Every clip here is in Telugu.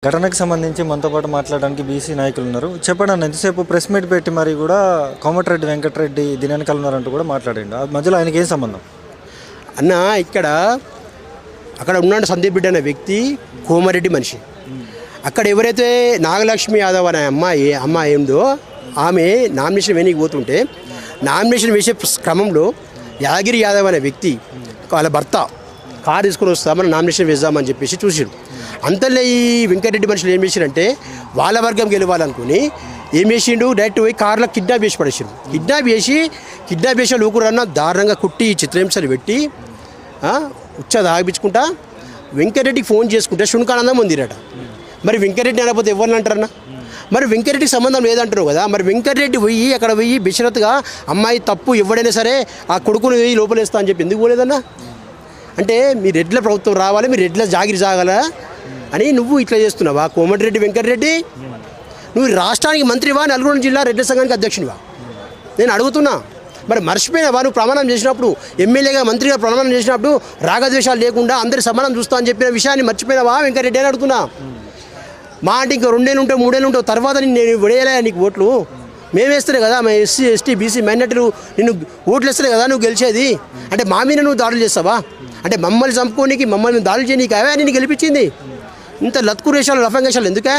ఘటనకు సంబంధించి మనతో పాటు మాట్లాడడానికి బీసీ నాయకులు ఉన్నారు. చెప్పండి అన్న, ఎంతసేపు ప్రెస్ మీట్ పెట్టి మరి కూడా కోమటిరెడ్డి వెంకటరెడ్డి దీని వెనకాల ఉన్నారంటూ కూడా మాట్లాడండి. ఆ మధ్యలో ఆయనకి ఏం సంబంధం అన్న? అక్కడ ఉన్నాడు సందీప్ బిడ్డ అనే వ్యక్తి కోమారెడ్డి మనిషి. అక్కడ ఎవరైతే నాగలక్ష్మి యాదవ్ అనే అమ్మాయి ఏందో ఆమె నామినేషన్ వేయడానికి పోతుంటే నామినేషన్ వేసే క్రమంలో యాదగిరి యాదవ్ అనే వ్యక్తి వాళ్ళ భర్త కారు తీసుకుని వస్తామని నామినేషన్ వేద్దామని చెప్పేసి చూసారు. అంతలో ఈ వెంకటరెడ్డి మనుషులు ఏం చేశారంటే వాళ్ళ వర్గం గెలవాలనుకుని ఏం చేసిండు, డైరెక్ట్ పోయి కార్లో కిడ్నాప్ చేసి పడేసారు. కిడ్నాప్ చేసి లోకురన్నా దారుణంగా కుట్టి చిత్రహింసలు పెట్టి దాగిపించుకుంటా వెంకటరెడ్డికి ఫోన్ చేసుకుంటే శునకానందం పొందిరట. మరి వెంకటరెడ్డి అనకపోతే ఎవరిని అంటారన్నా? మరి వెంకటరెడ్డికి సంబంధం లేదంటారు కదా. మరి వెంకటరెడ్డి అక్కడ పోయి బిషరత్గా అమ్మాయి తప్పు ఎవడైనా సరే ఆ కొడుకుని లోపలేస్తా అని చెప్పి ఎందుకు పోలేదన్నా? అంటే మీ రెడ్ల ప్రభుత్వం రావాలి, మీ రెడ్ల జాగిరి జాగాలా అని నువ్వు ఇట్లా చేస్తున్నావా? కోమటిరెడ్డి వెంకటరెడ్డి, నువ్వు రాష్ట్రానికి మంత్రివా, నల్గొండ జిల్లా రెడ్ల సంఘానికి అధ్యక్షునివా? నేను అడుగుతున్నా. మరి మర్చిపోయినావా? నువ్వు ప్రమాణం చేసినప్పుడు, ఎమ్మెల్యేగా మంత్రిగా ప్రమాణం చేసినప్పుడు రాగద్వేషాలు లేకుండా అందరి సమానం చూస్తా అని చెప్పిన విషయాన్ని మర్చిపోయినావా వెంకటరెడ్డి అని అడుగుతున్నా. మా అంటే ఇంకా 2 ఏళ్ళు ఉంటావు 3 ఏళ్ళు ఉంటావు, తర్వాత నేను విడేయలే నీకు ఓట్లు. మేము వేస్తలే కదా, మా ఎస్సీ ఎస్టీ బీసీ మైనార్టీలు నిన్ను ఓట్లు వేస్తలే కదా నువ్వు గెలిచేది. అంటే మా మీద నువ్వు దాడులు చేస్తావా? అంటే మమ్మల్ని చంపుకోనికి, మమ్మల్ని దాడులు చేయనీకి అవే నేను గెలిపించింది. ఇంత లత్కు రేషాలు రఫంగేషాలు ఎందుకే?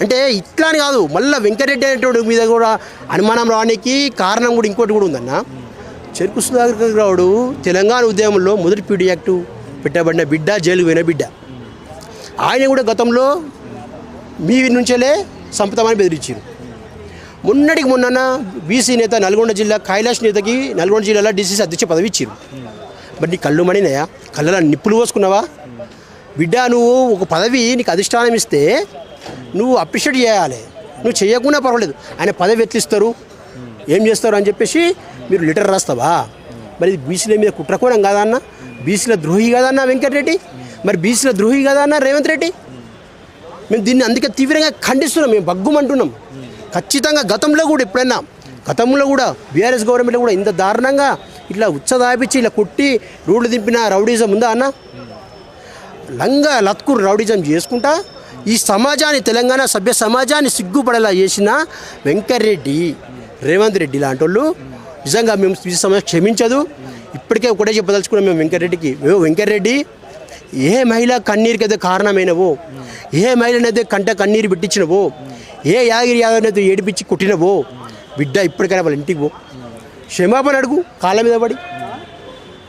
అంటే ఇట్లా అని కాదు, మళ్ళీ వెంకటరెడ్డి అనేటువంటి మీద కూడా అనుమానం రావడానికి కారణం కూడా ఇంకోటి కూడా ఉందన్న. చెరుకు సుధాకర్ రావుడు తెలంగాణ ఉద్యమంలో మొదటి పీడీ యాక్టు పెట్టబడిన బిడ్డ, జైలుకు పోయిన బిడ్డ. ఆయన కూడా గతంలో మీ నుంచేలే సంపుతామని బెదిరించారు. మొన్నటికి మొన్న బీసీ నేత నల్గొండ జిల్లా కైలాష్ నేతకి నల్గొండ జిల్లాలో డీసీసీ అధ్యక్ష పదవి ఇచ్చారు. మరి నీ కళ్ళు మణినాయా? కళ్ళలో నిప్పులు పోసుకున్నావా? బిడ్డ, నువ్వు ఒక పదవి నీకు అధిష్టానం ఇస్తే నువ్వు అప్రిషియేట్ చేయాలి. నువ్వు చేయకుండా పర్వాలేదు. ఆయన పదవి ఎత్తిస్తారు, ఏం చేస్తారు అని చెప్పేసి మీరు లెటర్ రాస్తావా? మరి బీసీల మీద కుట్రకోణం కాదన్న? బీసీల ద్రోహి కాదన్న వెంకటరెడ్డి? మరి బీసీల ద్రోహి కాదన్న రేవంత్ రెడ్డి? మేము దీన్ని అందుకే తీవ్రంగా ఖండిస్తున్నాం, మేము బగ్గుమంటున్నాం. ఖచ్చితంగా గతంలో కూడా బీఆర్ఎస్ గవర్నమెంట్లో కూడా ఇంత దారుణంగా ఇట్లా ఉచ్చదాపించి ఇలా కొట్టి రోడ్లు దింపిన రౌడీజం ఉందా అన్న? లంగా లత్కూరు రౌడీజం చేసుకుంటా ఈ సమాజాన్ని, తెలంగాణ సభ్య సమాజాన్ని సిగ్గుపడేలా చేసిన వెంకటరెడ్డి, రేవంత్ రెడ్డి లాంటి వాళ్ళు నిజంగా మేము ఈ సమాజం క్షమించదు. ఇప్పటికే ఒకటే చెప్పదలుచుకున్నాం మేము వెంకటరెడ్డికి. వెంకటరెడ్డి, ఏ మహిళ కన్నీరుకైతే కారణమైనవో, ఏ మహిళనైతే కన్నీరు పెట్టించినవో, ఏ యాదగిరి యాదవ్నైతే ఏడిపించి కొట్టినవో, బిడ్డ ఇప్పటికైనా వాళ్ళ ఇంటికి పో, క్షమాపణ అడుగు, కాళ్ళ మీద పడి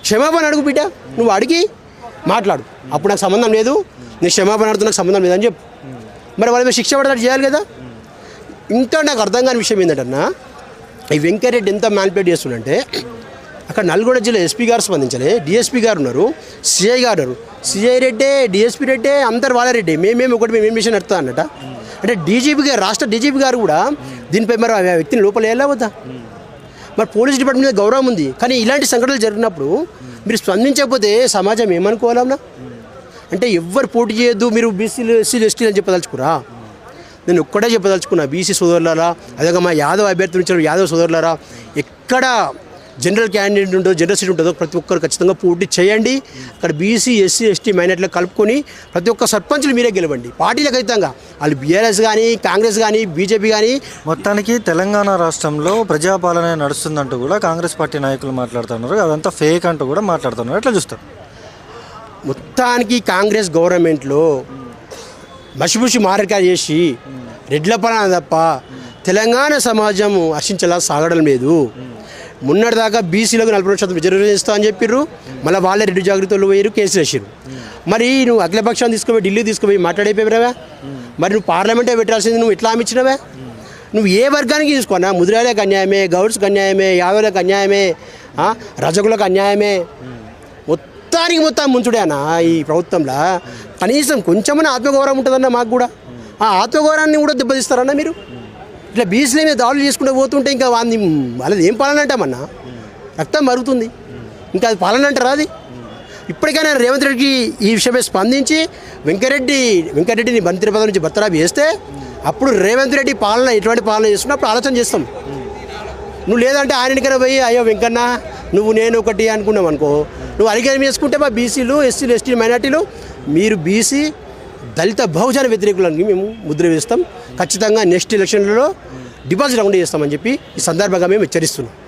క్షమాపణ అడుగు బిడ్డ. నువ్వు అడిగి మాట్లాడు. అప్పుడు నాకు సంబంధం లేదు, నేను క్షమాపణ అడుగుతూ నాకు సంబంధం లేదని చెప్పు. మరి వాళ్ళ మీద శిక్ష పడతాడు చేయాలి కదా. ఇంకా నాకు అర్థం కాని విషయం ఏంటంటన్నా, ఈ వెంకటరెడ్డి ఎంత మ్యానిపులేట్ చేస్తుందంటే, అక్కడ నల్గొండ జిల్లా ఎస్పీ గారు స్పందించలే, డిఎస్పీ గారు ఉన్నారు, సిఐ గారు ఉన్నారు. సిఐ రెడ్డే, డిఎస్పీ రెడ్డే, అందరు వాళ్ళ రెడ్డి. మేము ఏం మిషన్ నడుతా అన్నట. అంటే డీజీపీ గారు, రాష్ట్ర డీజీపీ గారు కూడా దీనిపై మరి ఆ వ్యక్తిని లోపల వేయాలా వద్దా? మరి పోలీస్ డిపార్ట్మెంట్ మీద గౌరవం ఉంది, కానీ ఇలాంటి సంఘటనలు జరిగినప్పుడు మీరు స్పందించకపోతే సమాజం ఏమనుకోవాలన్నా? అంటే ఎవ్వరు పోటీ చేయొద్దు, మీరు బీసీలు ఎస్సీలు ఎస్టీలు అని చెప్పదలుచుకురా? నేను ఒక్కటే చెప్పదలుచుకున్నా, బీసీ సోదరులారా, అదే మా యాదవ్ అభ్యర్థి నుంచి యాదవ్ సోదరులారా, ఎక్కడ జనరల్ క్యాండిడేట్ ఉంటుందో, జనరల్ సీట్ ఉంటుందో ప్రతి ఒక్కరు ఖచ్చితంగా పోటీ చేయండి. అక్కడ బీసీ ఎస్సీ ఎస్టీ మైనార్టీలకు కలుపుకొని ప్రతి ఒక్క సర్పంచులు మీరే గెలవండి. పార్టీలకు ఖచ్చితంగా వాళ్ళు బీఆర్ఎస్ కానీ, కాంగ్రెస్ కానీ, బీజేపీ కానీ. మొత్తానికి తెలంగాణ రాష్ట్రంలో ప్రజాపాలన నడుస్తుందంటూ కూడా కాంగ్రెస్ పార్టీ నాయకులు మాట్లాడుతున్నారు. అదంతా ఫేక్ అంటూ కూడా మాట్లాడుతున్నారు. ఎట్లా చూస్తారు? మొత్తానికి కాంగ్రెస్ గవర్నమెంట్లో మసిబుసి మార్కెట్ చేసి రెడ్ల పాలన తప్ప తెలంగాణ సమాజం హర్షించేలా సాగడం లేదు. మొన్నటిదాకా బీసీలకు 40% రిజర్వేషన్ ఇస్తా అని చెప్పారు. మళ్ళీ వాళ్ళే రెడ్డి జాగ్రత్తలు పోయారు, కేసులు వేసారు. మరి నువ్వు అఖిలపక్షాన్ని తీసుకుపోయి ఢిల్లీ తీసుకుపోయి మాట్లాడైపోయావా? మరి నువ్వు పార్లమెంటే పెట్టాల్సింది నువ్వు ఎట్లా అమ్మించినవా? నువ్వు ఏ వర్గానికి తీసుకున్నా, ముదిరాలకు అన్యాయమే, గౌడ్స్కి అన్యాయమే, యాదవులకు అన్యాయమే, రజకులకు అన్యాయమే. మొత్తం ముంచుడేనా ఈ ప్రభుత్వంలో? కనీసం కొంచెమన్నా ఆత్మగౌరవం ఉంటుందన్న మాకు కూడా. ఆ ఆత్మగౌరవాన్ని కూడా దెబ్బతీస్తారన్న మీరు. ఇట్లా బీసీల మీద దాడులు చేసుకుంటూ పోతుంటే ఇంకా వాళ్ళది ఏం పాలన అంటామన్నా? రక్తం మరుగుతుంది, ఇంకా అది పాలన అంటారా? అది ఇప్పటికైనా రేవంత్ రెడ్డికి ఈ విషయమే స్పందించి వెంకటరెడ్డిని మంత్రి పదవి నుంచి బర్తరాబు చేస్తే అప్పుడు రేవంత్ రెడ్డి పాలన ఎటువంటి పాలన చేస్తున్నా అప్పుడు ఆలోచన చేస్తాం. నువ్వు లేదంటే ఆయన దగ్గర పోయి అయ్యో వెంకన్న నువ్వు నేను ఒకటి అనుకున్నావు అనుకో, నువ్వు అలిగేం చేసుకుంటే మా బీసీలు ఎస్సీలు ఎస్టీ మైనార్టీలు మీరు బీసీ దళిత బహుజన వ్యతిరేకులని మేము ముద్ర వేస్తాం. ఖచ్చితంగా నెక్స్ట్ ఎలక్షన్లలో డిపాజిట్ రౌండ్ చేస్తామని చెప్పి ఈ సందర్భంగా మేము హెచ్చరిస్తున్నాం.